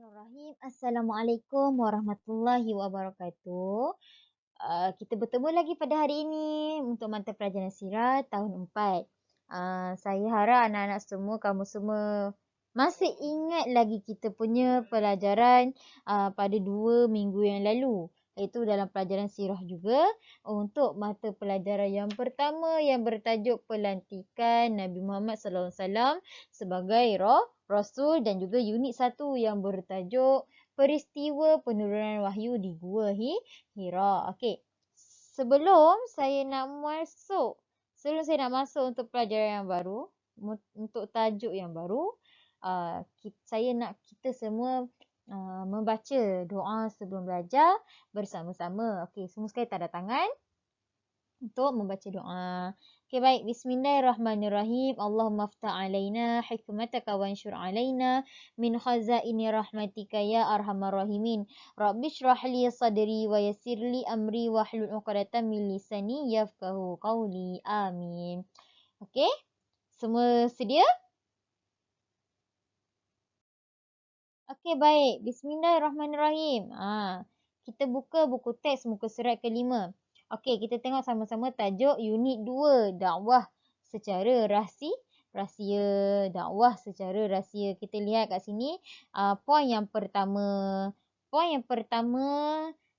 Bismillahirrahmanirrahim. Assalamualaikum warahmatullahi wabarakatuh. Kita bertemu lagi pada hari ini untuk mata pelajaran sirah tahun 4. Saya harap anak-anak semua, kamu semua masih ingat lagi kita punya pelajaran pada 2 minggu yang lalu. Iaitu dalam pelajaran sirah juga untuk mata pelajaran yang pertama yang bertajuk pelantikan Nabi Muhammad SAW sebagai Rasul dan juga unit 1 yang bertajuk peristiwa penurunan wahyu di Gua Hira. Okey. Sebelum saya nak masuk untuk pelajaran yang baru, untuk tajuk yang baru, saya nak kita semua membaca doa sebelum belajar bersama-sama. Okey, semua sekali tanda tangan untuk membaca doa. Okey, baik. Bismillahirrahmanirrahim. Allahumma aftah alaina hikmataka wansyur alaina min khazaini rahmatika ya arhamar rahimin. Rabbi shrah li sadri wa yassir li amri wahlul 'uqdatam min lisani yafqahu qawli. Amin. Okey? Semua sedia? Okey, baik. Bismillahirrahmanirrahim. Kita buka buku teks muka surat ke-5. Okey, kita tengok sama-sama tajuk unit 2, dakwah secara rahsia. Dakwah secara rahsia. Kita lihat kat sini poin yang pertama. Poin yang pertama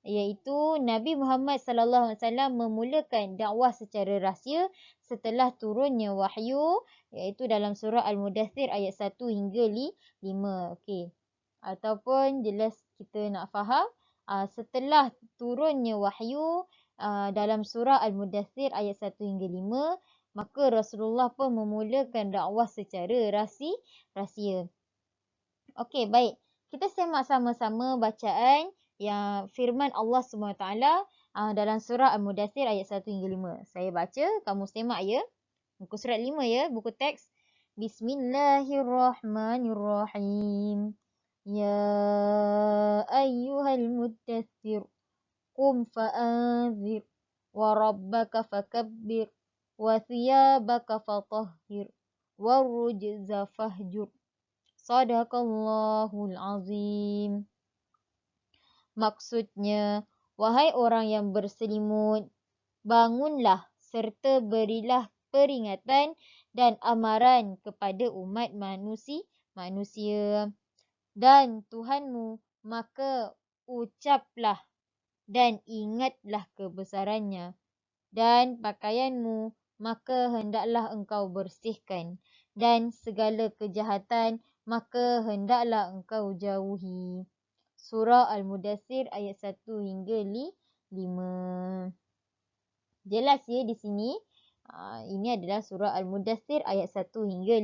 iaitu Nabi Muhammad sallallahu alaihi wasallam memulakan dakwah secara rahsia setelah turunnya wahyu iaitu dalam surah Al-Mudaththir ayat 1 hingga 5. Okey. Ataupun jelas kita nak faham setelah turunnya wahyu dalam surah Al-Mudaththir ayat 1 hingga 5, maka Rasulullah pun memulakan dakwah secara rahsia. Okey, baik. Kita semak sama-sama bacaan yang firman Allah SWT dalam surah Al-Mudaththir ayat 1 hingga 5. Saya baca, kamu semak ya. Muka surat 5 ya, buku teks. Bismillahirrahmanirrahim. Ya ayyuhal muddaththir qum fa'anzir wa rabbaka fakabbir wa thiyabaka fatahhir wa rujza fahjur. Sadaqallahul azim. Maksudnya, wahai orang yang berselimut, bangunlah serta berilah peringatan dan amaran kepada umat manusia. Dan Tuhanmu, maka ucaplah dan ingatlah kebesarannya. Dan pakaianmu, maka hendaklah engkau bersihkan. Dan segala kejahatan, maka hendaklah engkau jauhi. Surah Al-Mudaththir ayat 1 hingga 5. Jelas ya di sini. Ini adalah surah Al-Mudaththir ayat 1 hingga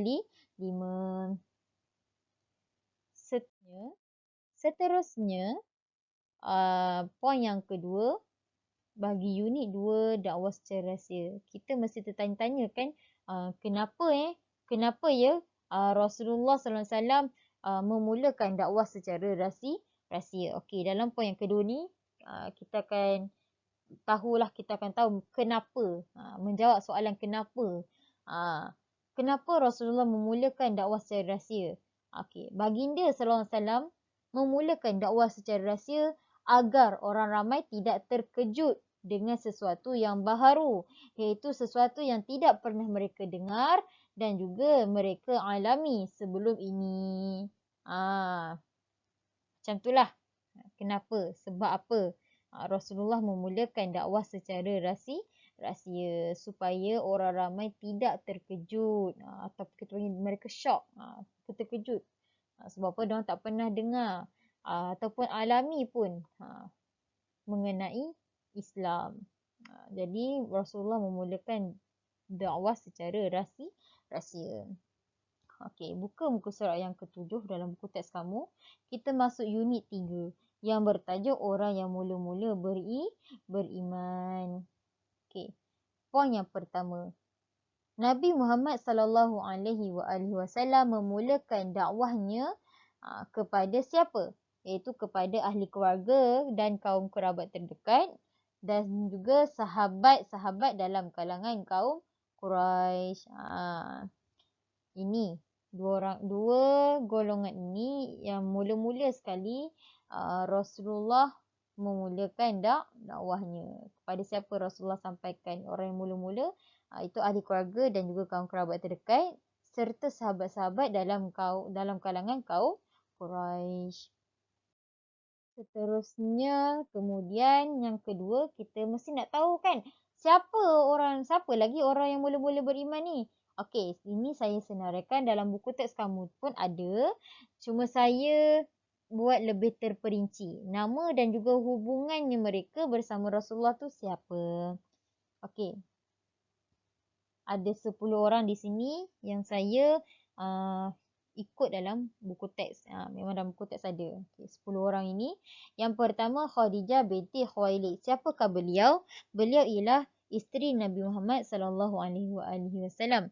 5. Seterusnya, poin yang kedua, bagi unit 2 dakwah secara rahsia. Kita mesti tertanya-tanya kan, kenapa ya Rasulullah SAW memulakan dakwah secara rahsia. Okey, dalam poin yang kedua ni, kita akan tahu kenapa. Menjawab soalan kenapa. Kenapa Rasulullah memulakan dakwah secara rahsia? Okey, baginda sallallahu alaihi wasallam memulakan dakwah secara rahsia agar orang ramai tidak terkejut dengan sesuatu yang baharu, iaitu sesuatu yang tidak pernah mereka dengar dan juga mereka alami sebelum ini. Macam itulah. Kenapa? Sebab apa? Rasulullah memulakan dakwah secara rahsia supaya orang ramai tidak terkejut atau kita panggil mereka shock, terkejut. Sebab apa? Diorang tak pernah dengar ataupun alami pun mengenai Islam. Jadi Rasulullah memulakan dakwah secara rahsia. Okey, buka muka surat yang ke-7 dalam buku teks kamu. Kita masuk unit 3 yang bertajuk orang yang mula-mula beriman. Okey. Poin yang pertama. Nabi Muhammad sallallahu alaihi wasallam memulakan dakwahnya kepada siapa? Iaitu kepada ahli keluarga dan kaum kerabat terdekat dan juga sahabat-sahabat dalam kalangan kaum Quraisy. Ini Dua golongan ini yang mula-mula sekali Rasulullah memulakan dakwahnya. Kepada siapa Rasulullah sampaikan? Orang yang mula-mula itu ahli keluarga dan juga kaum kerabat terdekat serta sahabat-sahabat dalam kalangan kaum Quraisy. Seterusnya, kemudian yang kedua, kita mesti nak tahu kan, siapa lagi orang yang mula-mula beriman ni? Okey, ini saya senaraikan dalam buku teks kamu pun ada. Cuma saya buat lebih terperinci. Nama dan juga hubungannya mereka bersama Rasulullah tu siapa? Okey, ada 10 orang di sini yang saya uh, ikut dalam buku teks. Memang dalam buku teks ada. Okay, 10 orang ini. Yang pertama Khadijah binti Khuwailid. Siapakah beliau? Beliau ialah isteri Nabi Muhammad sallallahu alaihi wasallam.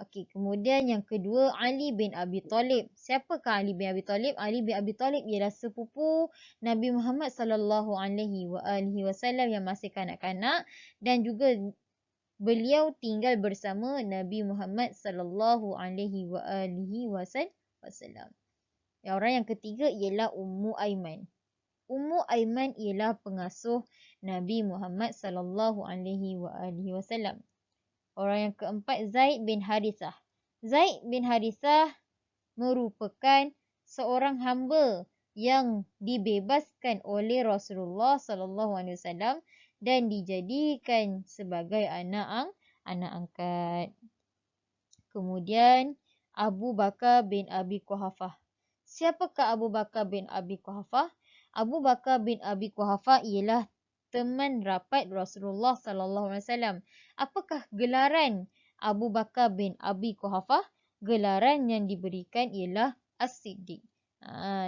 Okey, kemudian yang kedua Ali bin Abi Talib. Siapakah Ali bin Abi Talib? Ali bin Abi Talib ialah sepupu Nabi Muhammad sallallahu alaihi wasallam yang masih kanak-kanak dan juga beliau tinggal bersama Nabi Muhammad sallallahu alaihi wasallam. Orang yang ketiga ialah Ummu Aiman. Ummu Aiman ialah pengasuh Nabi Muhammad sallallahu alaihi wasallam. Orang yang keempat Zaid bin Harithah. Zaid bin Harithah merupakan seorang hamba yang dibebaskan oleh Rasulullah sallallahu alaihi wasallam dan dijadikan sebagai anak angkat. Kemudian Abu Bakar bin Abi Quhafah. Siapakah Abu Bakar bin Abi Quhafah? Abu Bakar bin Abi Quhafah ialah teman rapat Rasulullah sallallahu alaihi wasallam. Apakah gelaran Abu Bakar bin Abi Quhafah? Gelaran yang diberikan ialah As-Siddiq.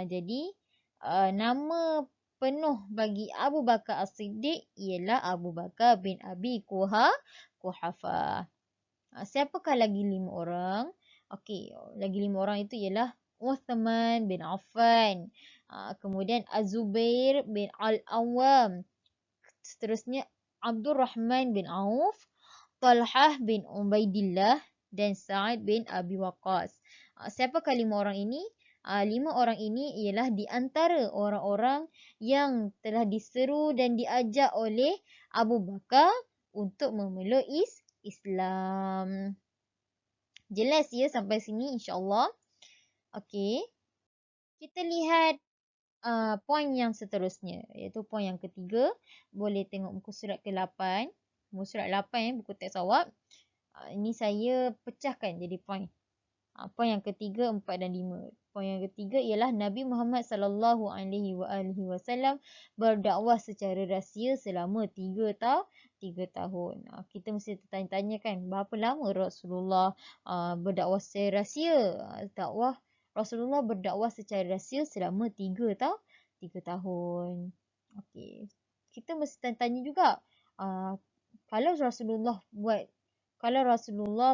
Jadi nama penuh bagi Abu Bakar As-Siddiq ialah Abu Bakar bin Abi Quhafah. Siapakah lagi 5 orang? Okey, lagi 5 orang itu ialah Uthman bin Affan. Kemudian Az-Zubair bin Al-Awwam. Seterusnya Abdul Rahman bin Auf, Talhah bin Ubaidillah dan Sa'ad bin Abi Waqqas. Siapakah 5 orang ini? 5 orang ini ialah di antara orang-orang yang telah diseru dan diajak oleh Abu Bakar untuk memeluk Islam. Jelas ya sampai sini insya-Allah. Okey. Kita lihat poin yang seterusnya iaitu poin yang ketiga. Boleh tengok muka surat ke-8. Muka surat 8 buku teks awak. Ini saya pecahkan jadi poin. Poin yang ketiga, 4 dan 5. Poin yang ketiga ialah Nabi Muhammad sallallahu alaihi wasallam berdakwah secara rahsia selama 3 tahun. Kita mesti tanya-tanya kan berapa lama Rasulullah berdakwah secara rahsia? Rasulullah berdakwah secara rahsia selama 3 tahun. Okey. Kita mesti tanya-tanya juga kalau Rasulullah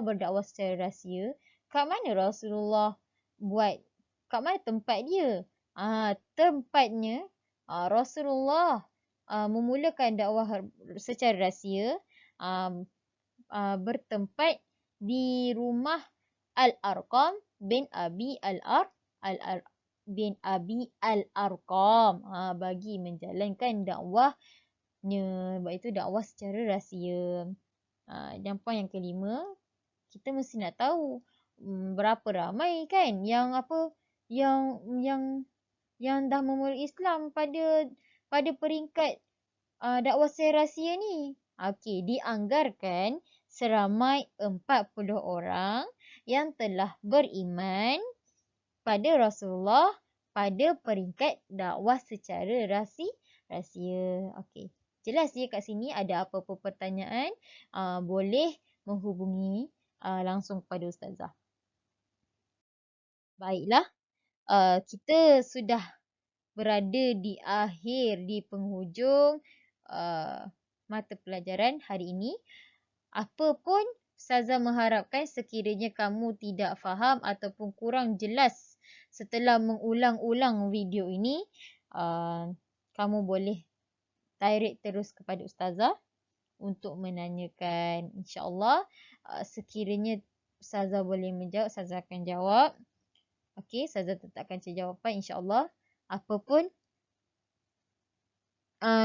berdakwah secara rahsia, kat mana Rasulullah buat? Kat mana tempat dia? Tempatnya Rasulullah memulakan dakwah secara rahsia bertempat di rumah Al-Arqam bin Abi Al-Arqam bagi menjalankan dakwahnya. Sebab itu dakwah secara rahsia. Dan poin yang kelima, kita mesti nak tahu berapa ramai kan yang dah memeluk Islam pada peringkat dakwah secara rahsia ni. Okey, dianggarkan seramai 40 orang yang telah beriman pada Rasulullah pada peringkat dakwah secara rahsia. Okey. Jelas ya kat sini ada apa-apa pertanyaan boleh menghubungi langsung kepada Ustazah. Baiklah, kita sudah berada di penghujung mata pelajaran hari ini. Apa pun Ustazah mengharapkan sekiranya kamu tidak faham ataupun kurang jelas setelah mengulang-ulang video ini, kamu boleh direct terus kepada Ustazah untuk menanyakan. InsyaAllah sekiranya Ustazah boleh menjawab, Ustazah akan jawab. Okey, Ustazah tetapkan jawapan insya-Allah. Apa pun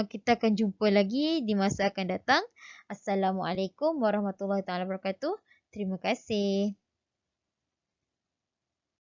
kita akan jumpa lagi di masa akan datang. Assalamualaikum warahmatullahi taala wabarakatuh. Terima kasih.